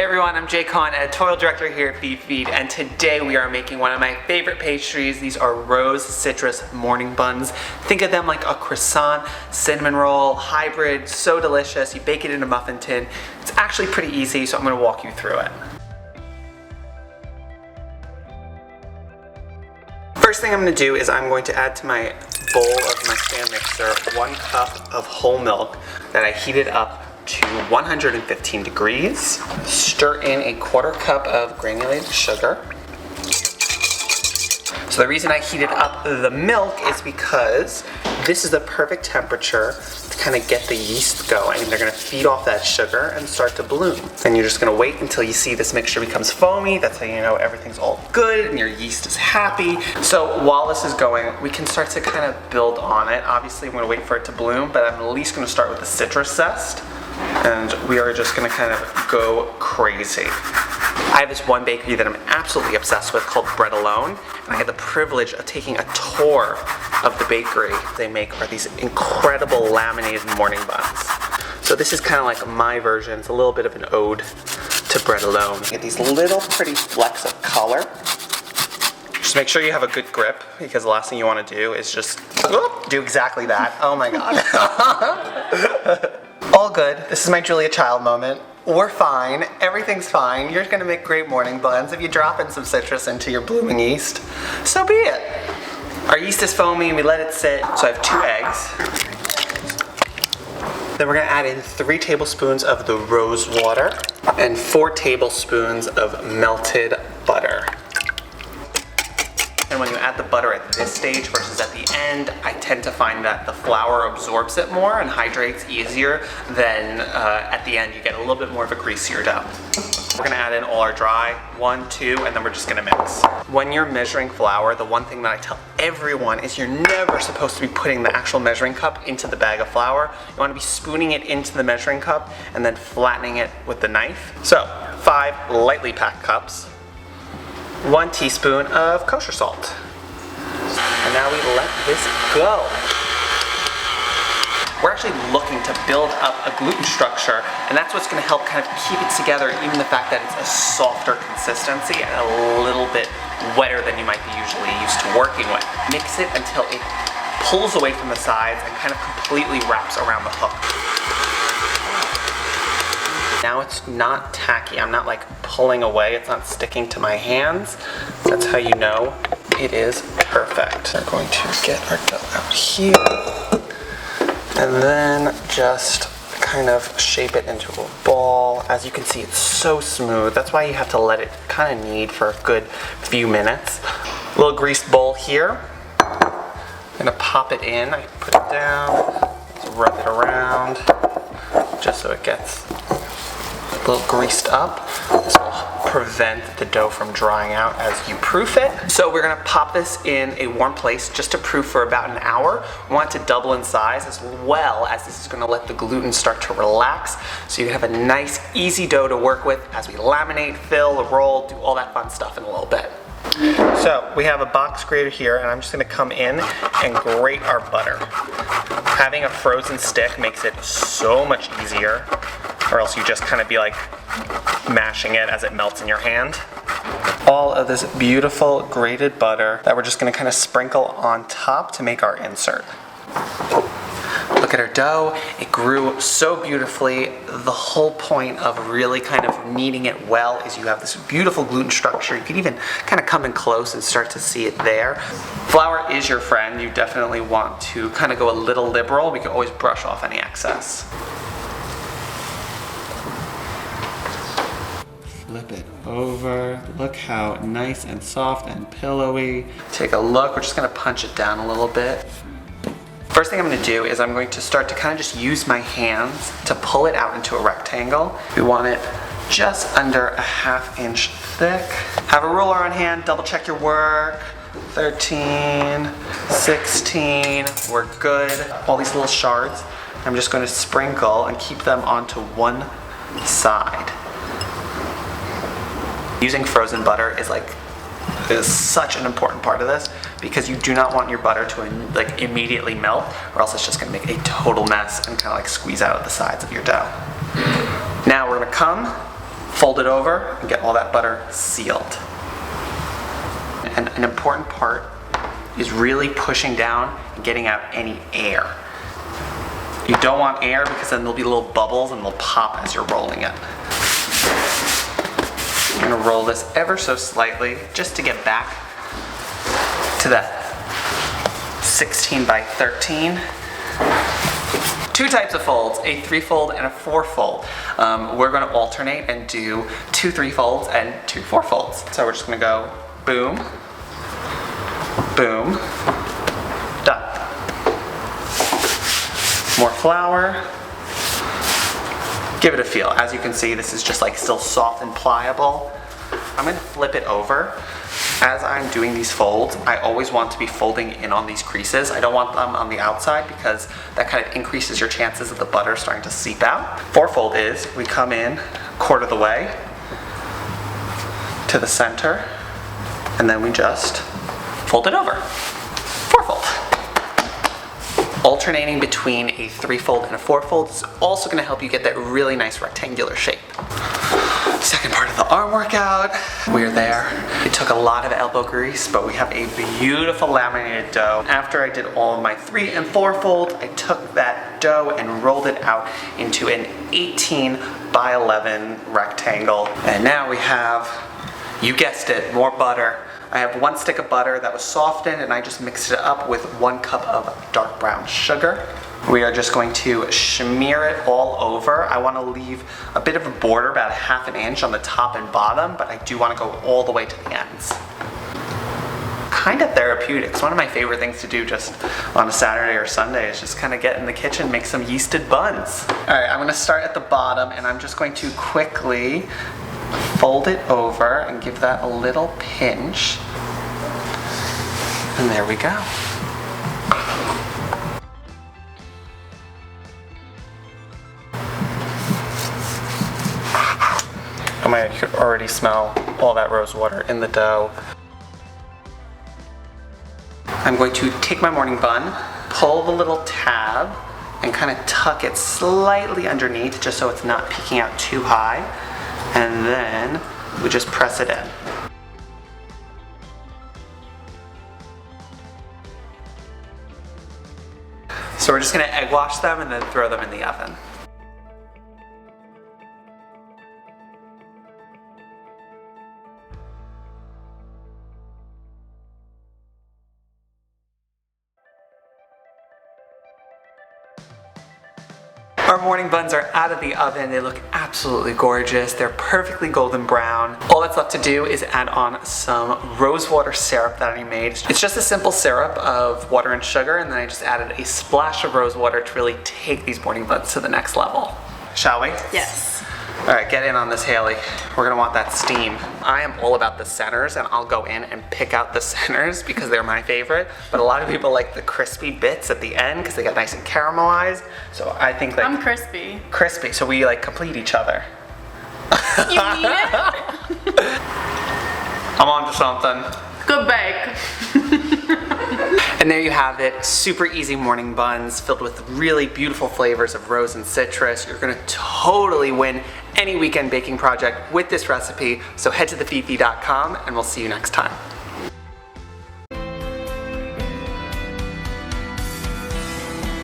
Hey everyone, I'm Jay Kahn, editorial director here at Feed, and today we are making one of my favorite pastries. These are rose citrus morning buns. Think of them like a croissant, cinnamon roll, hybrid, so delicious. You bake it in a muffin tin. It's actually pretty easy, so I'm going to walk you through it. First thing I'm going to do is I'm going to add to my bowl of my stand mixer 1 cup of whole milk that I heated up to 115 degrees. Stir in a 1/4 cup of granulated sugar. So the reason I heated up the milk is because this is the perfect temperature to kind of get the yeast going. They're going to feed off that sugar and start to bloom. Then you're just going to wait until you see this mixture becomes foamy. That's how you know everything's all good and your yeast is happy. So while this is going, we can start to kind of build on it. Obviously I'm going to wait for it to bloom, but I'm at least going to start with the citrus zest. And we are just going to kind of go crazy. I have this one bakery that I'm absolutely obsessed with called Bread Alone, and I had the privilege of taking a tour of the bakery. They make are these incredible laminated morning buns. So this is kind of like my version. It's a little bit of an ode to Bread Alone. You get these little pretty flecks of color. Just make sure you have a good grip, because the last thing you want to do is just do exactly that. Oh my god. All good. This is my Julia Child moment. We're fine. Everything's fine. You're gonna make great morning buns if you drop in some citrus into your blooming yeast. So be it. Our yeast is foamy and we let it sit. So I have 2 eggs. Then we're gonna add in 3 tablespoons of the rose water and 4 tablespoons of melted butter. And when you add the butter at this stage versus at the end, I tend to find that the flour absorbs it more and hydrates easier than at the end you get a little bit more of a greasier dough. We're gonna add in all our dry, 1, 2, and then we're just gonna mix. When you're measuring flour, the one thing that I tell everyone is you're never supposed to be putting the actual measuring cup into the bag of flour. You wanna be spooning it into the measuring cup and then flattening it with the knife. So, 5 lightly packed cups. 1 teaspoon of kosher salt. And now we let this go. We're actually looking to build up a gluten structure, and that's what's going to help kind of keep it together, even the fact that it's a softer consistency and a little bit wetter than you might be usually used to working with. Mix it until it pulls away from the sides and kind of completely wraps around the hook. Now it's not tacky. I'm not like pulling away. It's not sticking to my hands. That's how you know it is perfect. We're going to get our dough out here and then just kind of shape it into a ball. As you can see, it's so smooth. That's why you have to let it kind of knead for a good few minutes. A little greased bowl here. I'm gonna pop it in. I put it down, rub it around, just so it gets a little greased up. This will prevent the dough from drying out as you proof it. So we're gonna pop this in a warm place just to proof for about an hour. We want it to double in size, as well as this is gonna let the gluten start to relax, so you have a nice, easy dough to work with as we laminate, fill, roll, do all that fun stuff in a little bit. So we have a box grater here, and I'm just gonna come in and grate our butter. Having a frozen stick makes it so much easier, or else you just kind of be like mashing it as it melts in your hand. All of this beautiful grated butter that we're just gonna kind of sprinkle on top to make our insert. Look at our dough. It grew so beautifully. The whole point of really kind of kneading it well is you have this beautiful gluten structure. You can even kind of come in close and start to see it there. Flour is your friend. You definitely want to kind of go a little liberal. We can always brush off any excess. Flip it over. Look how nice and soft and pillowy. Take a look. We're just gonna punch it down a little bit. First thing I'm gonna do is I'm going to start to kind of just use my hands to pull it out into a rectangle. We want it just under a 1/2 inch thick. Have a ruler on hand, double check your work. 13, 16, we're good. All these little shards, I'm just gonna sprinkle and keep them onto one side. Using frozen butter is such an important part of this, because you do not want your butter to like immediately melt, or else it's just gonna make a total mess and kind of like squeeze out of the sides of your dough. Now we're gonna come, Fold it over and get all that butter sealed. And an important part is really pushing down and getting out any air. You don't want air because then there'll be little bubbles and they'll pop as you're rolling it. I'm gonna roll this ever so slightly just to get back to that 16 by 13. Two types of folds, a 3-fold and a 4-fold. We're gonna alternate and do 2 3-folds and 2 4-folds. So we're just gonna go boom, boom, done. More flour. Give it a feel. As you can see, this is just like still soft and pliable. I'm gonna flip it over. As I'm doing these folds, I always want to be folding in on these creases. I don't want them on the outside because that kind of increases your chances of the butter starting to seep out. 4-fold is we come in 1/4 of the way to the center and then we just fold it over. 4-fold. Alternating between a 3-fold and a 4-fold is also going to help you get that really nice rectangular shape. Second part of the arm workout. We're there. It took a lot of elbow grease, but we have a beautiful laminated dough. After I did all of my 3 and 4-fold, I took that dough and rolled it out into an 18 by 11 rectangle. And now we have, you guessed it, more butter. I have 1 stick of butter that was softened and I just mixed it up with 1 cup of dark brown sugar. We are just going to smear it all over. I want to leave a bit of a border, about 1/2 inch on the top and bottom, but I do want to go all the way to the ends. Kind of therapeutic. It's one of my favorite things to do just on a Saturday or Sunday is just kind of get in the kitchen, make some yeasted buns. All right, I'm going to start at the bottom and I'm just going to quickly fold it over and give that a little pinch. And there we go. Oh my God, you could already smell all that rose water in the dough. I'm going to take my morning bun, pull the little tab, and kind of tuck it slightly underneath just so it's not peeking out too high. And then we just press it in. So we're just gonna egg wash them and then throw them in the oven. Our morning buns are out of the oven. They look absolutely gorgeous. They're perfectly golden brown. All that's left to do is add on some rosewater syrup that I made. It's just a simple syrup of water and sugar, and then I just added a splash of rosewater to really take these morning buns to the next level. Shall we? Yes. All right, get in on this, Haley. We're gonna want that steam. I am all about the centers, and I'll go in and pick out the centers because they're my favorite. But a lot of people like the crispy bits at the end because they get nice and caramelized. So I think like I'm crispy. Crispy, so we like complete each other. You need it? I'm on to something. Good bake. And there you have it, super easy morning buns filled with really beautiful flavors of rose and citrus. You're gonna totally win any weekend baking project with this recipe, so head to thefifi.com and we'll see you next time.